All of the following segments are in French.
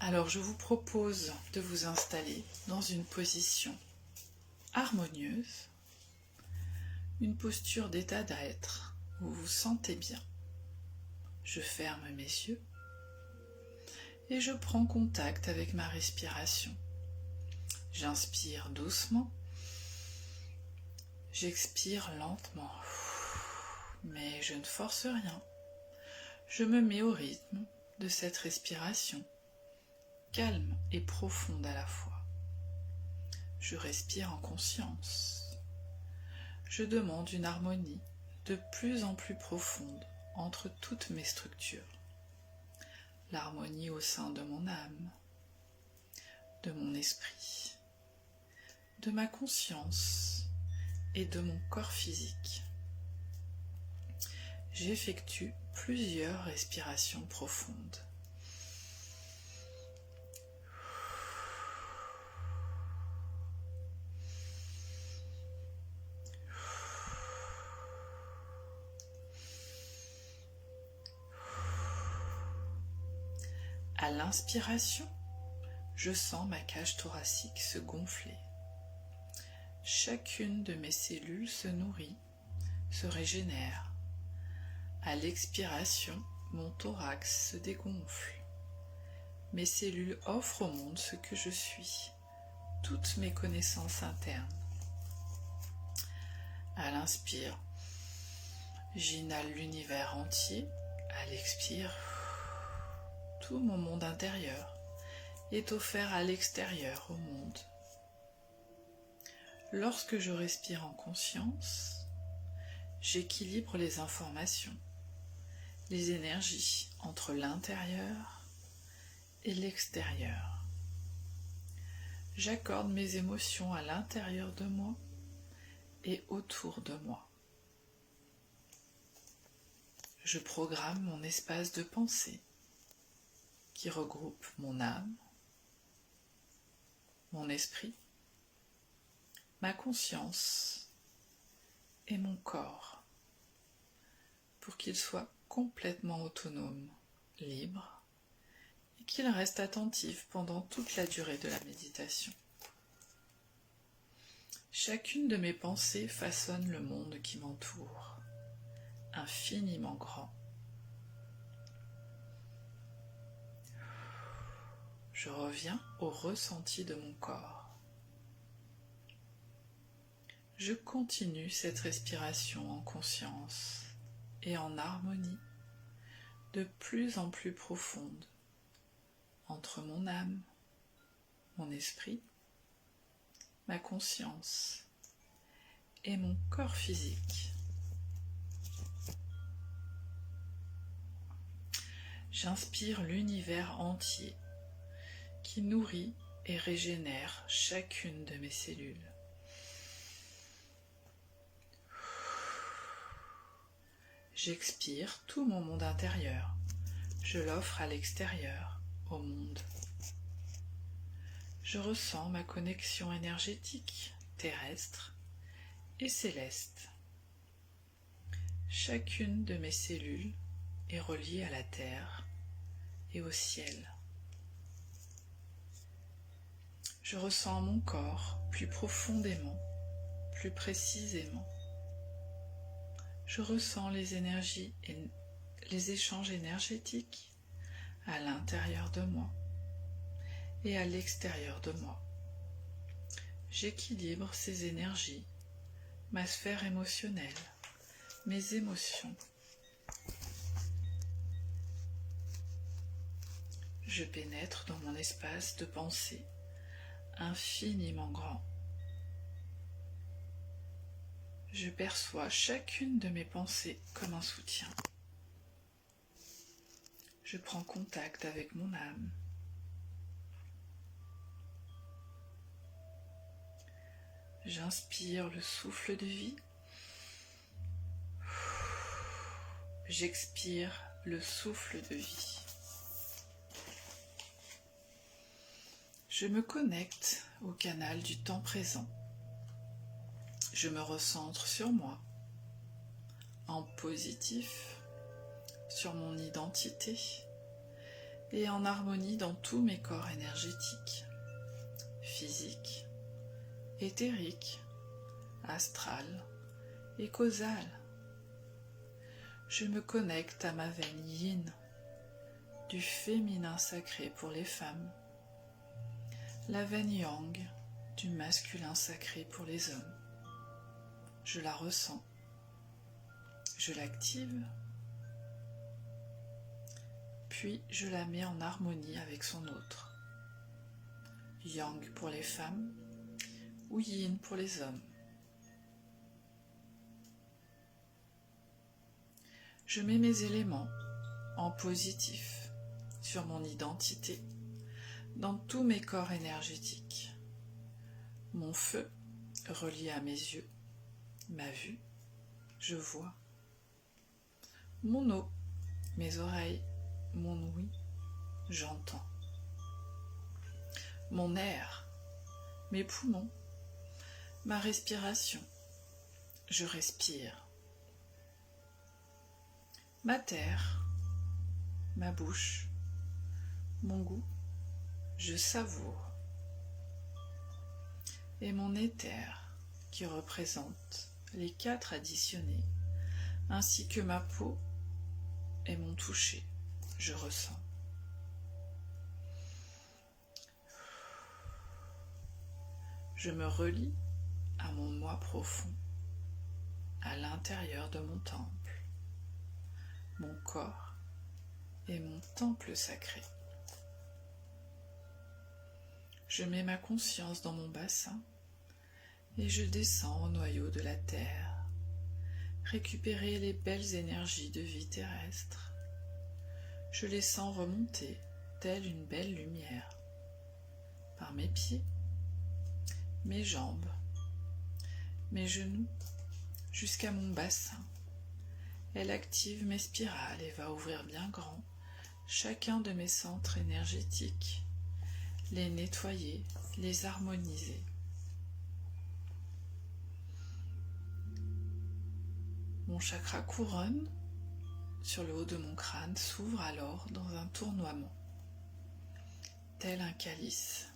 Alors je vous propose de vous installer dans une position harmonieuse, une posture d'état d'être où vous vous sentez bien. Je ferme mes yeux et je prends contact avec ma respiration. J'inspire doucement, j'expire lentement, mais je ne force rien. Je me mets au rythme de cette respiration, calme et profonde à la fois. Je respire en conscience. Je demande une harmonie de plus en plus profonde entre toutes mes structures. L'harmonie au sein de mon âme, de mon esprit, de ma conscience et de mon corps physique. J'effectue plusieurs respirations profondes. À l'inspiration, je sens ma cage thoracique se gonfler. Chacune de mes cellules se nourrit, se régénère. À l'expiration, mon thorax se dégonfle. Mes cellules offrent au monde ce que je suis, toutes mes connaissances internes. À l'inspire, j'inhale l'univers entier. À l'expire, tout mon monde intérieur est offert à l'extérieur au monde. Lorsque je respire en conscience, j'équilibre les informations, les énergies entre l'intérieur et l'extérieur. J'accorde mes émotions à l'intérieur de moi et autour de moi. Je programme mon espace de pensée qui regroupe mon âme, mon esprit, ma conscience et mon corps pour qu'il soit complètement autonome, libre et qu'il reste attentif pendant toute la durée de la méditation. Chacune de mes pensées façonne le monde qui m'entoure, infiniment grand. Je reviens au ressenti de mon corps. Je continue cette respiration en conscience et en harmonie de plus en plus profonde entre mon âme, mon esprit, ma conscience et mon corps physique. J'inspire l'univers entier qui nourrit et régénère chacune de mes cellules. J'expire tout mon monde intérieur. Je l'offre à l'extérieur, au monde. Je ressens ma connexion énergétique, terrestre et céleste. Chacune de mes cellules est reliée à la terre et au ciel. Je ressens mon corps plus profondément, plus précisément. Je ressens les énergies et les échanges énergétiques à l'intérieur de moi et à l'extérieur de moi. J'équilibre ces énergies, ma sphère émotionnelle, mes émotions. Je pénètre dans mon espace de pensée infiniment grand. Je perçois chacune de mes pensées comme un soutien. Je prends contact avec mon âme. J'inspire le souffle de vie. J'expire le souffle de vie. Je me connecte au canal du temps présent. Je me recentre sur moi, en positif, sur mon identité et en harmonie dans tous mes corps énergétiques, physiques, éthériques, astral et causal. Je me connecte à ma veine yin, du féminin sacré pour les femmes, la veine yang, du masculin sacré pour les hommes. Je la ressens, je l'active, puis je la mets en harmonie avec son autre, yang pour les femmes ou yin pour les hommes. Je mets mes éléments en positif sur mon identité dans tous mes corps énergétiques. Mon feu relié à mes yeux, ma vue, je vois. Mon eau, mes oreilles, mon ouïe, j'entends. Mon air, mes poumons, ma respiration, je respire. Ma terre, ma bouche, mon goût, je savoure. Et mon éther, qui représente les 4 additionnés, ainsi que ma peau et mon toucher, je ressens. Je me relie à mon moi profond, à l'intérieur de mon temple. Mon corps est mon temple sacré. Je mets ma conscience dans mon bassin et je descends au noyau de la terre, récupérer les belles énergies de vie terrestre. Je les sens remonter, telle une belle lumière, par mes pieds, mes jambes, mes genoux, jusqu'à mon bassin. Elle active mes spirales et va ouvrir bien grand chacun de mes centres énergétiques, les nettoyer, les harmoniser. Mon chakra couronne sur le haut de mon crâne s'ouvre alors dans un tournoiement, tel un calice.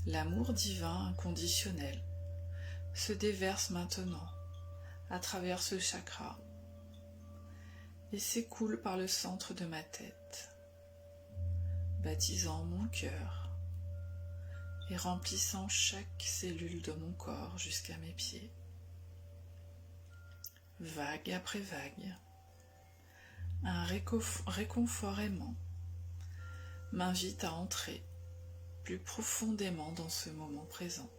L'amour divin inconditionnel se déverse maintenant à travers ce chakra et s'écoule par le centre de ma tête, baptisant mon cœur et remplissant chaque cellule de mon corps jusqu'à mes pieds. Vague après vague, un réconfort aimant m'invite à entrer plus profondément dans ce moment présent.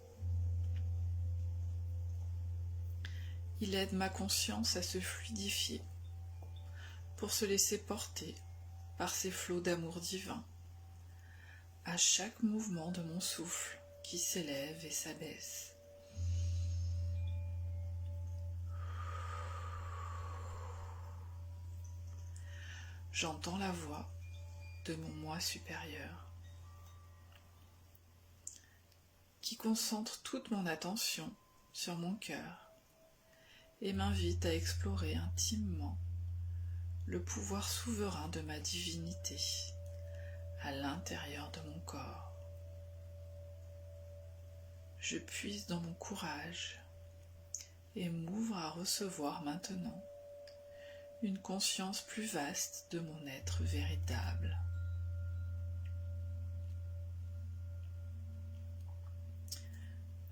Il aide ma conscience à se fluidifier pour se laisser porter par ces flots d'amour divin à chaque mouvement de mon souffle qui s'élève et s'abaisse. J'entends la voix de mon moi supérieur qui concentre toute mon attention sur mon cœur et m'invite à explorer intimement le pouvoir souverain de ma divinité à l'intérieur de mon corps. Je puise dans mon courage et m'ouvre à recevoir maintenant une conscience plus vaste de mon être véritable.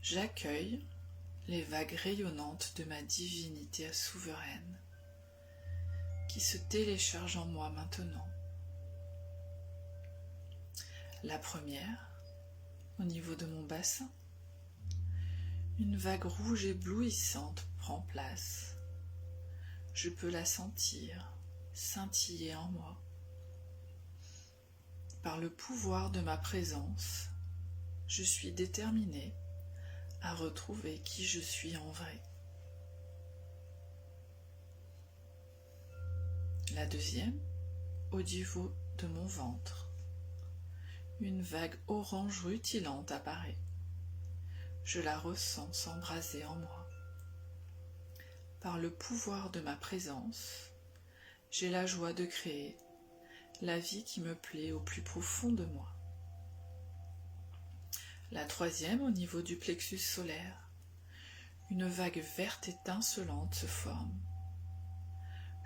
J'accueille les vagues rayonnantes de ma divinité souveraine qui se téléchargent en moi maintenant. La première, au niveau de mon bassin, une vague rouge éblouissante prend place. Je peux la sentir scintiller en moi. Par le pouvoir de ma présence, je suis déterminée à retrouver qui je suis en vrai. La deuxième, au niveau de mon ventre, une vague orange rutilante apparaît. Je la ressens s'embraser en moi. Par le pouvoir de ma présence, j'ai la joie de créer la vie qui me plaît au plus profond de moi. La troisième, au niveau du plexus solaire, une vague verte étincelante se forme.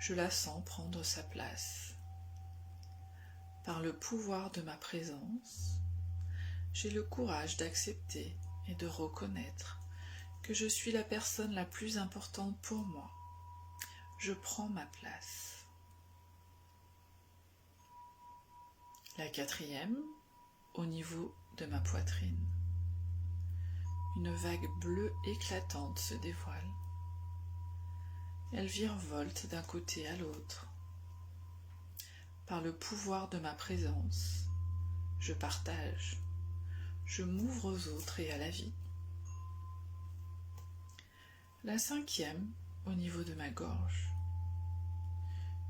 Je la sens prendre sa place. Par le pouvoir de ma présence, j'ai le courage d'accepter et de reconnaître que je suis la personne la plus importante pour moi. Je prends ma place. La quatrième, au niveau de ma poitrine. Une vague bleue éclatante se dévoile. Elle virevolte d'un côté à l'autre. Par le pouvoir de ma présence, je partage, je m'ouvre aux autres et à la vie. La cinquième, au niveau de ma gorge.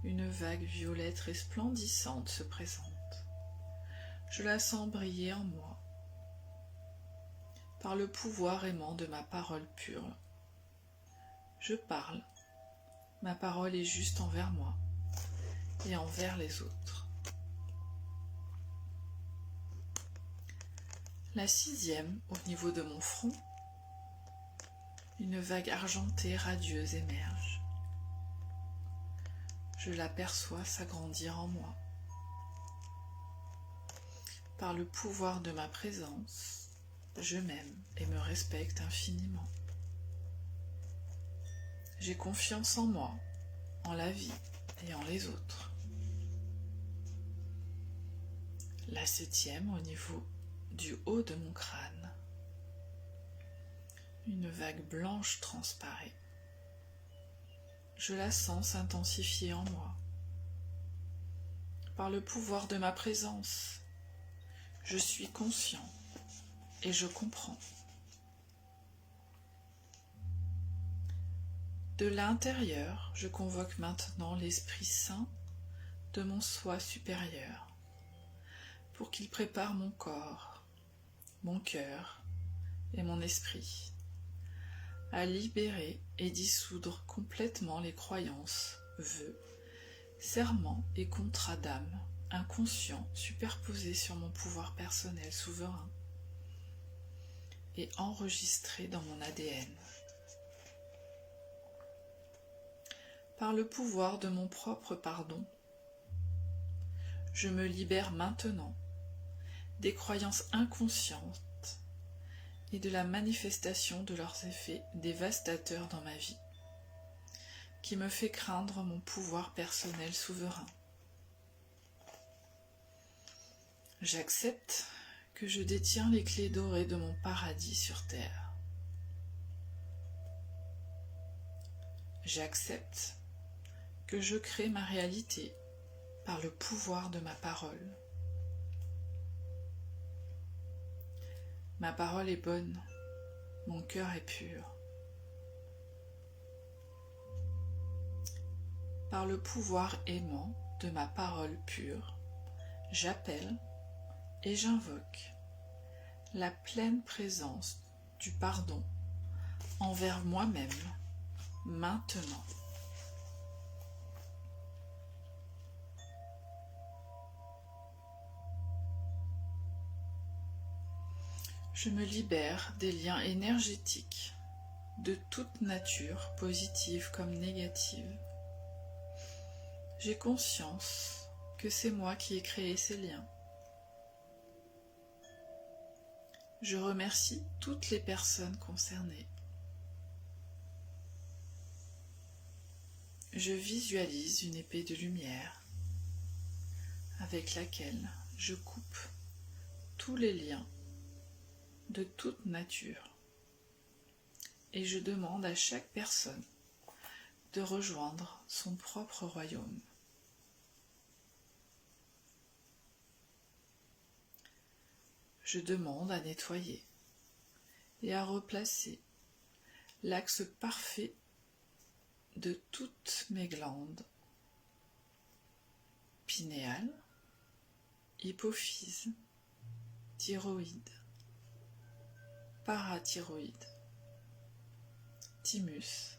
Une vague violette resplendissante se présente. Je la sens briller en moi. Par le pouvoir aimant de ma parole pure. Je parle. Ma parole est juste envers moi et envers les autres. La sixième, au niveau de mon front, une vague argentée radieuse émerge. Je l'aperçois s'agrandir en moi. Par le pouvoir de ma présence, je m'aime et me respecte infiniment. J'ai confiance en moi, en la vie et en les autres. La septième, au niveau du haut de mon crâne, une vague blanche transparaît. Je la sens s'intensifier en moi. Par le pouvoir de ma présence, je suis conscient et je comprends. De l'intérieur, je convoque maintenant l'Esprit Saint de mon soi supérieur pour qu'il prépare mon corps, mon cœur et mon esprit à libérer et dissoudre complètement les croyances, vœux, serments et contrats d'âme inconscients superposés sur mon pouvoir personnel souverain et enregistrés dans mon ADN. Par le pouvoir de mon propre pardon, je me libère maintenant des croyances inconscientes et de la manifestation de leurs effets dévastateurs dans ma vie, qui me fait craindre mon pouvoir personnel souverain. J'accepte que je détiens les clés dorées de mon paradis sur terre. J'accepte que je crée ma réalité par le pouvoir de ma parole. Ma parole est bonne, mon cœur est pur. Par le pouvoir aimant de ma parole pure, j'appelle et j'invoque la pleine présence du pardon envers moi-même maintenant. Je me libère des liens énergétiques de toute nature, positive comme négative. J'ai conscience que c'est moi qui ai créé ces liens. Je remercie toutes les personnes concernées. Je visualise une épée de lumière avec laquelle je coupe tous les liens de toute nature et je demande à chaque personne de rejoindre son propre royaume. Je demande à nettoyer et à replacer l'axe parfait de toutes mes glandes pinéale, hypophyse, thyroïde, parathyroïde, thymus,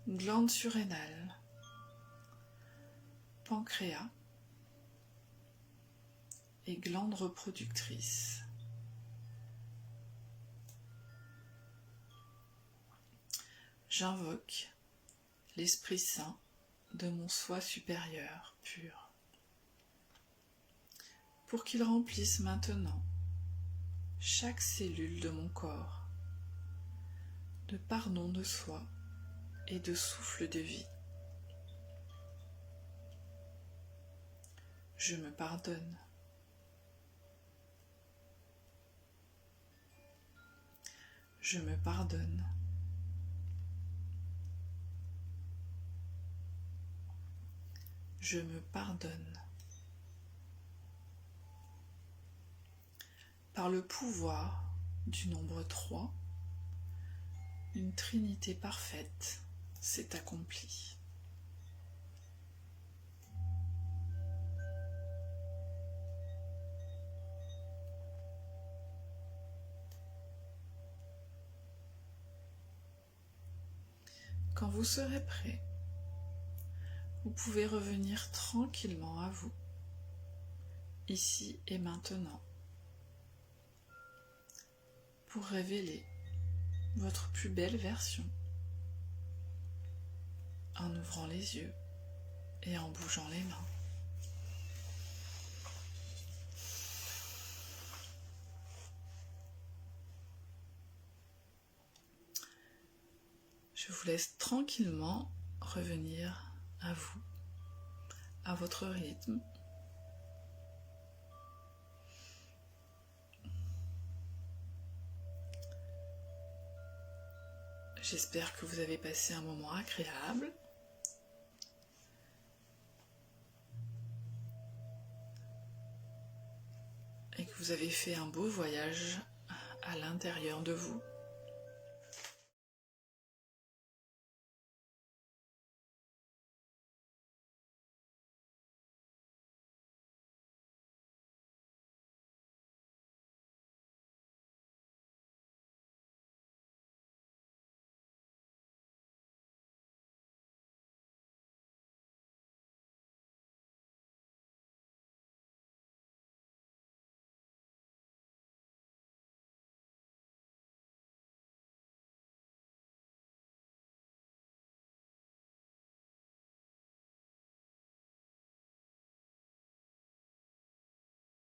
glande surrénale, pancréas et glandes reproductrices. J'invoque l'Esprit Saint de mon soi supérieur pur, pour qu'il remplisse maintenant chaque cellule de mon corps de pardon de soi et de souffle de vie. Je me pardonne. Je me pardonne. Je me pardonne. Par le pouvoir du nombre 3, une trinité parfaite s'est accomplie. Quand vous serez prêt, vous pouvez revenir tranquillement à vous, ici et maintenant, pour révéler votre plus belle version, en ouvrant les yeux et en bougeant les mains. Je vous laisse tranquillement revenir à vous, à votre rythme. J'espère que vous avez passé un moment agréable. Et que vous avez fait un beau voyage à l'intérieur de vous.